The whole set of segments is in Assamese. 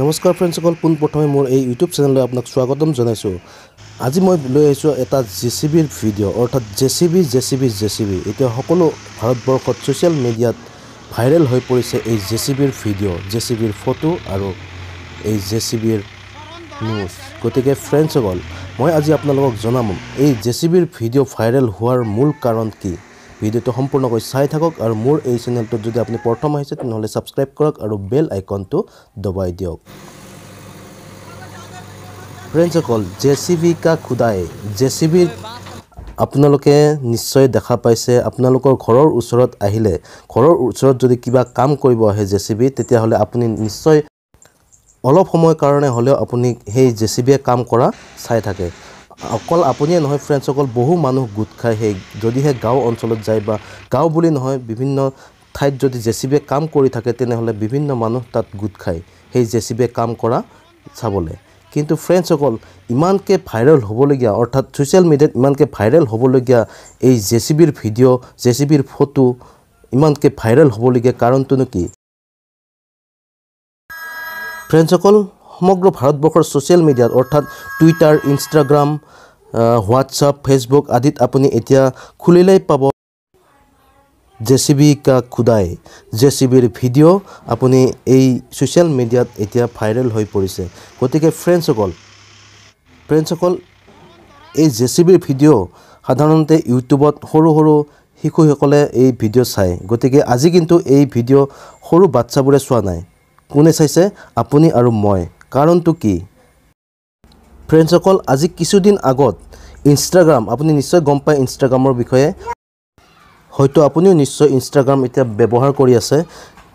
নমস্কাৰ ফ্ৰেণ্ডসকল, পোনপ্ৰথমে মোৰ এই ইউটিউব চেনেললৈ আপোনাক স্বাগতম জনাইছোঁ। আজি মই লৈ আহিছোঁ এটা জেচিবিৰ ভিডিঅ' অৰ্থাৎ জেচিবি এতিয়া সকলো ভাৰতবৰ্ষত ছ'চিয়েল মিডিয়াত ভাইৰেল হৈ পৰিছে এই জেচিবিৰ ভিডিঅ', জেচিবিৰ ফটো আৰু এই জেচিবিৰ নিউজ। গতিকে ফ্ৰেণ্ডসকল, মই আজি আপোনালোকক জনাম এই জেচিবিৰ ভিডিঅ' ভাইৰেল হোৱাৰ মূল কাৰণ কি। ভিডিঅ'টো সম্পূৰ্ণকৈ চাই থাকক আৰু মোৰ এই চেনেলটোত যদি আপুনি প্ৰথম আহিছে তেনেহ'লে ছাবস্ক্ৰাইব কৰক আৰু বেল আইকনটো দবাই দিয়ক। ফ্ৰেণ্ডসকল, জেচিবি কা খুদাই, জেচিবি আপোনালোকে নিশ্চয় দেখা পাইছে। আপোনালোকৰ ঘৰৰ ওচৰত আহিলে, ঘৰৰ ওচৰত যদি কিবা কাম কৰিব আহে জেচিবি, তেতিয়াহ'লে আপুনি নিশ্চয় অলপ সময়ৰ কাৰণে হ'লেও আপুনি সেই জেচিবিয়ে কাম কৰা চাই থাকে। অকল আপুনিয়ে নহয় ফ্ৰেণ্ডসকল, বহু মানুহ গোট খায় সেই যদিহে গাঁও অঞ্চলত যায় বা গাঁও বুলি নহয়, বিভিন্ন ঠাইত যদি জেচিবিয়ে কাম কৰি থাকে তেনেহ'লে বিভিন্ন মানুহ তাত গোট খায় সেই জেচিবিয়ে কাম কৰা চাবলৈ। কিন্তু ফ্ৰেণ্ডসকল, ইমানকৈ ভাইৰেল হ'বলগীয়া অৰ্থাৎ ছ'চিয়েল মিডিয়াত ইমানকৈ ভাইৰেল হ'বলগীয়া এই জেচিবিৰ ভিডিঅ', জেচিবিৰ ফটো ইমানকৈ ভাইৰেল হ'বলগীয়া কাৰণটোনো কি? ফ্ৰেণ্ডসকল, সমগ্ৰ ভাৰতবৰ্ষৰ ছ'চিয়েল মিডিয়াত অৰ্থাৎ টুইটাৰ, ইনষ্টাগ্ৰাম, হোৱাটছআপ, ফেচবুক আদিত আপুনি এতিয়া খুলিলেই পাব জেচিবি কা খুদাই, জেচিবিৰ ভিডিঅ' আপুনি এই ছ'চিয়েল মিডিয়াত এতিয়া ভাইৰেল হৈ পৰিছে। গতিকে ফ্ৰেণ্ডসকল, এই জেচিবিৰ ভিডিঅ' সাধাৰণতে ইউটিউবত সৰু সৰু শিশুসকলে এই ভিডিঅ' চায়। গতিকে আজি কিন্তু এই ভিডিঅ' সৰু বাচ্চাবোৰে চোৱা নাই। কোনে চাইছে? আপুনি আৰু মই। কাৰণটো কি? ফ্ৰেণ্ডসকল, আজি কিছুদিন আগত ইনষ্টাগ্ৰাম, আপুনি নিশ্চয় গম পায় ইনষ্টাগ্ৰামৰ বিষয়ে, হয়তো আপুনিও নিশ্চয় ইনষ্টাগ্ৰাম এতিয়া ব্যৱহাৰ কৰি আছে।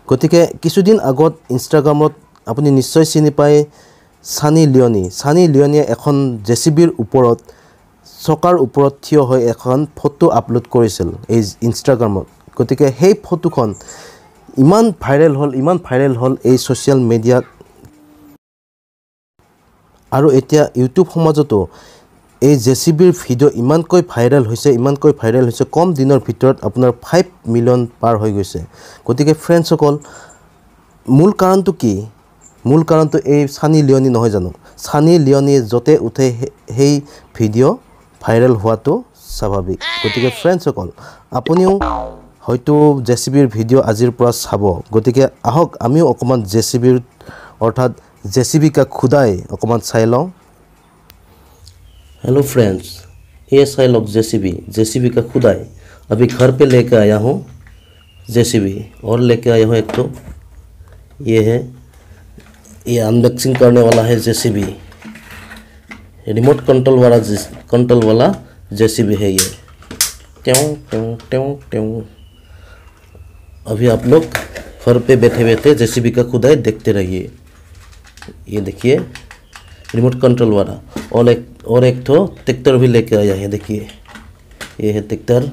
গতিকে কিছুদিন আগত ইনষ্টাগ্ৰামত আপুনি নিশ্চয় চিনি পায় ছানী লিঅ'নীয়ে এখন জেচিবিৰ ওপৰত, চকাৰ ওপৰত থিয় হৈ এখন ফটো আপলোড কৰিছিল এই ইনষ্টাগ্ৰামত। গতিকে সেই ফটোখন ইমান ভাইৰেল হ'ল এই ছ'চিয়েল মিডিয়াত আৰু এতিয়া ইউটিউব সমাজতো এই জেচিবিৰ ভিডিঅ' ইমানকৈ ভাইৰেল হৈছে, কম দিনৰ ভিতৰত আপোনাৰ 5 মিলিয়ন পাৰ হৈ গৈছে। গতিকে ফ্ৰেণ্ডসকল, মূল কাৰণটো কি? মূল কাৰণটো এই ছানী লিঅ'নী নহয় জানো? ছানী লিঅ'নীয়ে য'তে উঠে সেই ভিডিঅ' ভাইৰেল হোৱাটো স্বাভাৱিক। গতিকে ফ্ৰেণ্ডসকল, আপুনিও হয়তো জেচিবিৰ ভিডিঅ' আজিৰ পৰা চাব। গতিকে আহক আমিও অকণমান জেচিবিৰ অৰ্থাৎ জেচিবি কা খুদাই অকণমান চাই লওঁ। हेलो फ्रेंड्स, ये सारे लोग जेसीबी का खुदाई अभी घर पे लेके आया हूँ। जेसीबी और लेके आया हूँ एक तो ये है, ये अनबॉक्सिंग करने वाला है जेसीबी, रिमोट कंट्रोल वाला जेसीबी है ये। ट्यों ट्यों ट्यों ट्यों। अभी आप लोग घर पे बैठे बैठे जेसीबी का खुदाई देखते रहिए। ये देखिए रिमोट कंट्रोल वाला, और एक तो ट्रैक्टर भी लेके आया है। देखिए ये है ट्रैक्टर,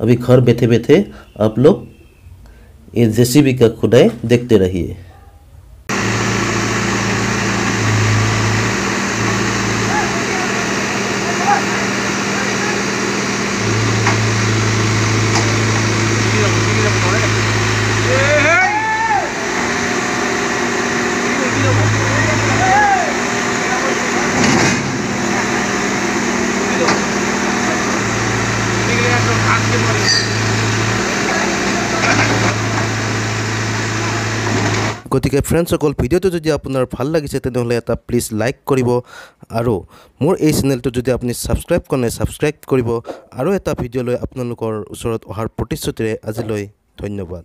अभी घर बैठे बैठे आप लोग ये जेसीबी का खुदाई देखते रहिए। গতিকে ফ্ৰেণ্ডসকল, ভিডিঅ'টো যদি আপোনাৰ ভাল লাগিছে তেনেহ'লে এটা প্লিজ লাইক কৰিব আৰু মোৰ এই চেনেলটো যদি আপুনি ছাবস্ক্ৰাইব কৰা নাই ছাবস্ক্ৰাইব কৰিব আৰু এটা ভিডিঅ' লৈ আপোনালোকৰ ওচৰত অহাৰ প্ৰতিশ্ৰুতিৰে আজিলৈ ধন্যবাদ।